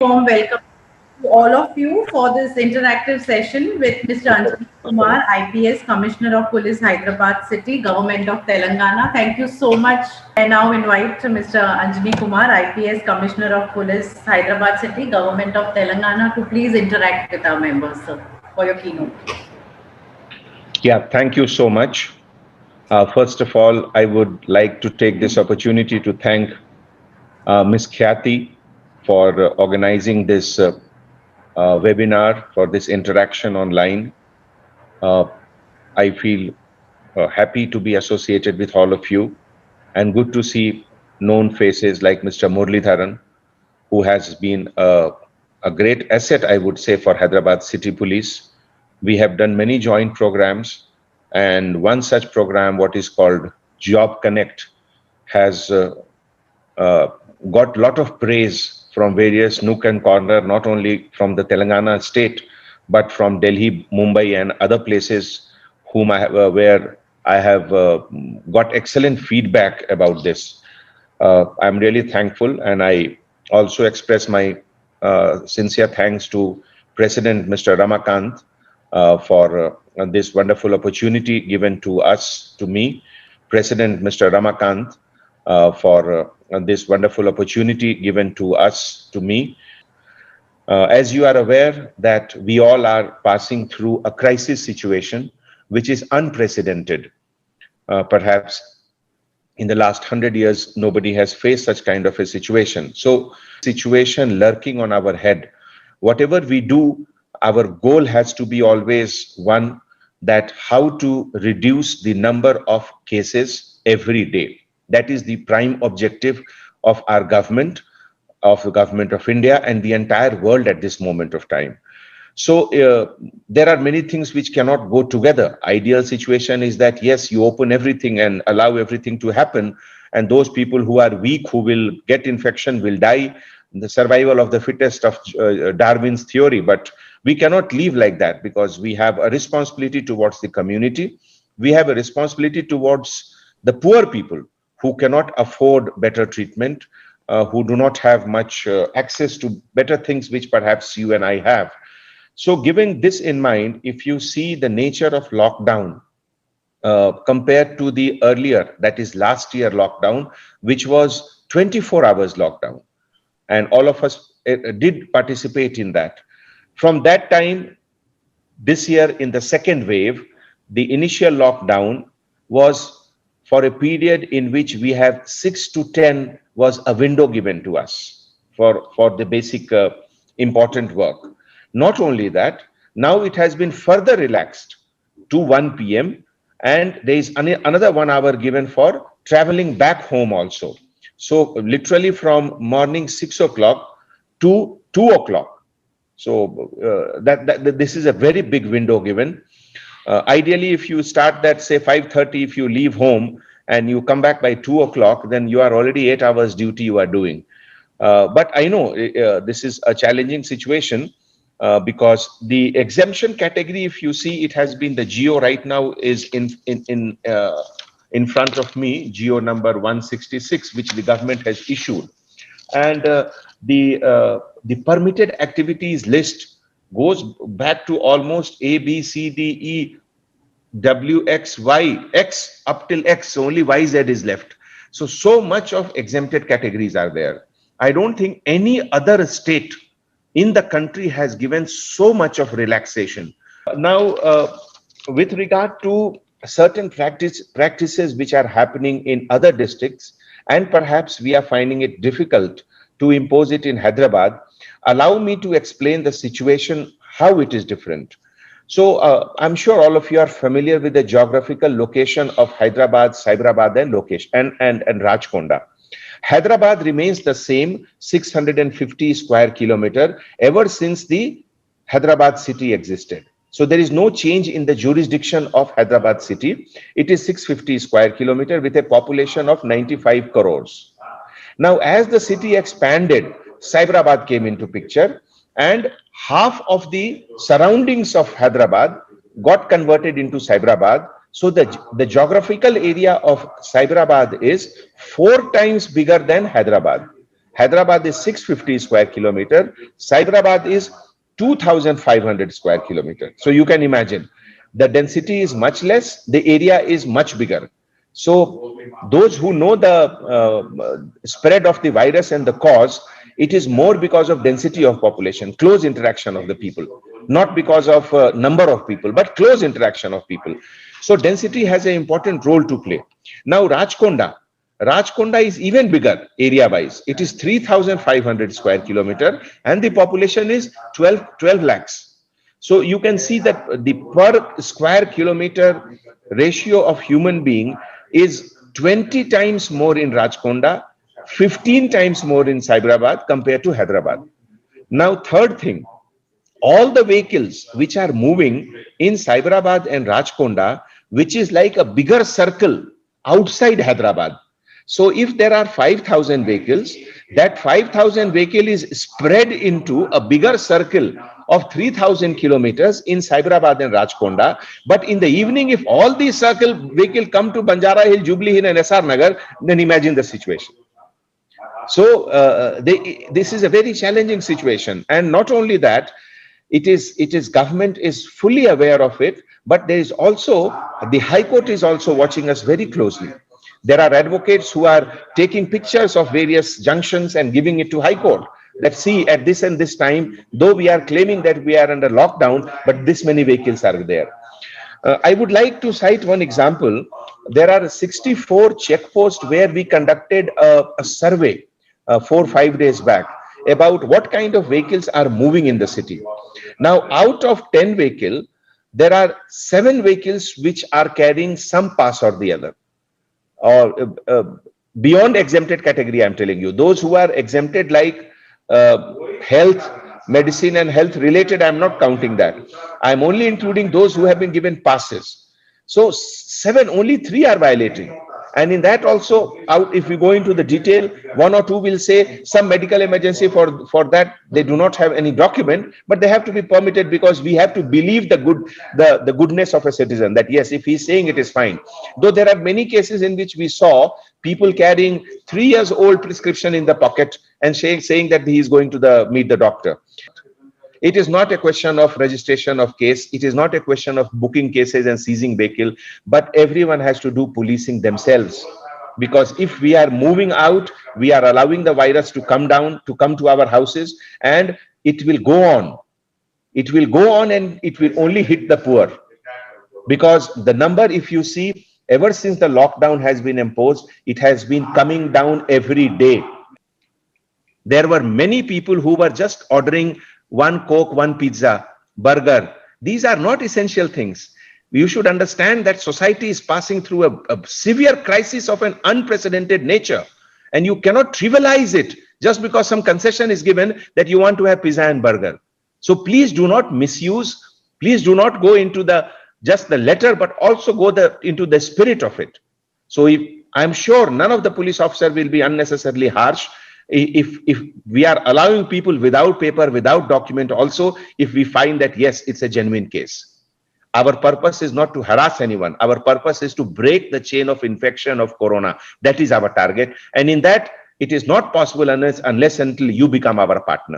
Warm welcome to all of you for this interactive session with Mr. Anjali Kumar, IPS Commissioner of Police, Hyderabad City, Government of Telangana. Thank you so much. I now invite Mr. Anjali Kumar, IPS Commissioner of Police, Hyderabad City, Government of Telangana, to please interact with our members, sir, for your keynote. Yeah, thank you so much. First of all, I would like to take this opportunity to thank Ms. Khyati for organizing this webinar, for this interaction online. I feel happy to be associated with all of you and good to see known faces like Mr. Murlidharan, who has been a great asset, I would say, for Hyderabad City Police. We have done many joint programs, and one such program, what is called Job Connect, has got a lot of praise from various nook and corner, not only from the Telangana state, but from Delhi, Mumbai, and other places whom I have, where I have got excellent feedback about this. I'm really thankful, and I also express my sincere thanks to President Mr. Ramakant for this wonderful opportunity given to us, to me, President Mr. Ramakant, for this wonderful opportunity given to us, to me. As you are aware that we all are passing through a crisis situation, which is unprecedented. Perhaps in the last 100 years, nobody has faced such kind of a situation. So, situation lurking on our head. Whatever we do, our goal has to be always one, that how to reduce the number of cases every day. That is the prime objective of our government, of the government of India and the entire world at this moment of time. So there are many things which cannot go together. Ideal situation is that, yes, you open everything and allow everything to happen, and those people who are weak, who will get infection, will die. The survival of the fittest of Darwin's theory. But we cannot live like that, because we have a responsibility towards the community. We have a responsibility towards the poor people who cannot afford better treatment, who do not have much access to better things which perhaps you and I have. So giving this in mind, if you see the nature of lockdown compared to the earlier, that is last year lockdown, which was 24 hours lockdown, and all of us did participate in that. From that time, this year in the second wave, the initial lockdown was for a period in which we have 6 to 10 was a window given to us for the basic important work. Not only that, now it has been further relaxed to 1 p.m. and there is another 1 hour given for traveling back home also. So literally from morning 6 o'clock to 2 o'clock. So this is a very big window given. Ideally, if you start that, say 5:30, if you leave home and you come back by 2 o'clock, then you are already 8 hours duty you are doing. But I know this is a challenging situation. Because the exemption category, if you see, it has been the GO right now is in front of me, GO number 166, which the government has issued, and the permitted activities list goes back to almost A, B, C, D, E, W, X, Y, X up till X. Only YZ is left. So much of exempted categories are there. I don't think any other state in the country has given so much of relaxation. Now, with regard to certain practices which are happening in other districts, and perhaps we are finding it difficult to impose it in Hyderabad, allow me to explain the situation, how it is different. So I'm sure all of you are familiar with the geographical location of Hyderabad, Cyberabad, and Rajkonda. Hyderabad remains the same 650 square kilometer ever since the Hyderabad city existed. So there is no change in the jurisdiction of Hyderabad city. It is 650 square kilometer with a population of 95 crores. Now, as the city expanded, Cyberabad came into picture, and half of the surroundings of Hyderabad got converted into Cyberabad. So the geographical area of Cyberabad is 4 times bigger than Hyderabad. Hyderabad is 650 square kilometer. Cyberabad is 2,500 square kilometer. So you can imagine the density is much less, the area is much bigger. So those who know the spread of the virus and the cause, it is more because of density of population, close interaction of the people, not because of number of people, but close interaction of people. So density has an important role to play. Now Rajkonda is even bigger area wise. It is 3,500 square kilometer and the population is 12 lakhs. So you can see that the per square kilometer ratio of human being is 20 times more in Rajkonda, 15 times more in Cyberabad compared to Hyderabad. Now, third thing, all the vehicles which are moving in Cyberabad and Rajkonda, which is like a bigger circle outside Hyderabad. So if there are 5,000 vehicles, that 5,000 vehicle is spread into a bigger circle of 3,000 kilometers in Cyberabad and Rajkonda. But in the evening, if all these circle vehicle come to Banjara Hill, Jubilee Hill and SR Nagar, then imagine the situation. So this is a very challenging situation. And not only that, it is government is fully aware of it, but there is also, the High Court is also watching us very closely. There are advocates who are taking pictures of various junctions and giving it to High Court. Let's see, at this and this time, though we are claiming that we are under lockdown, but this many vehicles are there. I would like to cite one example. There are 64 checkposts where we conducted a survey 4 or 5 days back about what kind of vehicles are moving in the city. Now, out of 10 vehicles, there are 7 vehicles which are carrying some pass or the other. Or beyond exempted category, I'm telling you. Those who are exempted like health, medicine and health related, I'm not counting that. I'm only including those who have been given passes. So 7, only 3 are violating. And in that also, if we go into the detail, 1 or 2 will say some medical emergency, for that they do not have any document, but they have to be permitted because we have to believe the goodness of a citizen, that yes, if he's saying it is fine. Though there are many cases in which we saw people carrying 3 years old prescription in the pocket and saying that he is going to meet the doctor. It is not a question of registration of case. It is not a question of booking cases and seizing vehicle, but everyone has to do policing themselves. Because if we are moving out, we are allowing the virus to come down, to come to our houses, and it will go on. It will go on and it will only hit the poor. Because the number, if you see, ever since the lockdown has been imposed, it has been coming down every day. There were many people who were just ordering 1 Coke, 1 pizza, burger. These are not essential things. You should understand that society is passing through a severe crisis of an unprecedented nature. And you cannot trivialize it just because some concession is given that you want to have pizza and burger. So please do not misuse. Please do not go into just the letter, but also go into the spirit of it. So I'm sure none of the police officer will be unnecessarily harsh. If we are allowing people without paper, without document also, if we find that yes, it's a genuine case. Our purpose is not to harass anyone. Our purpose is to break the chain of infection of corona. That is our target. And in that, it is not possible unless until you become our partner.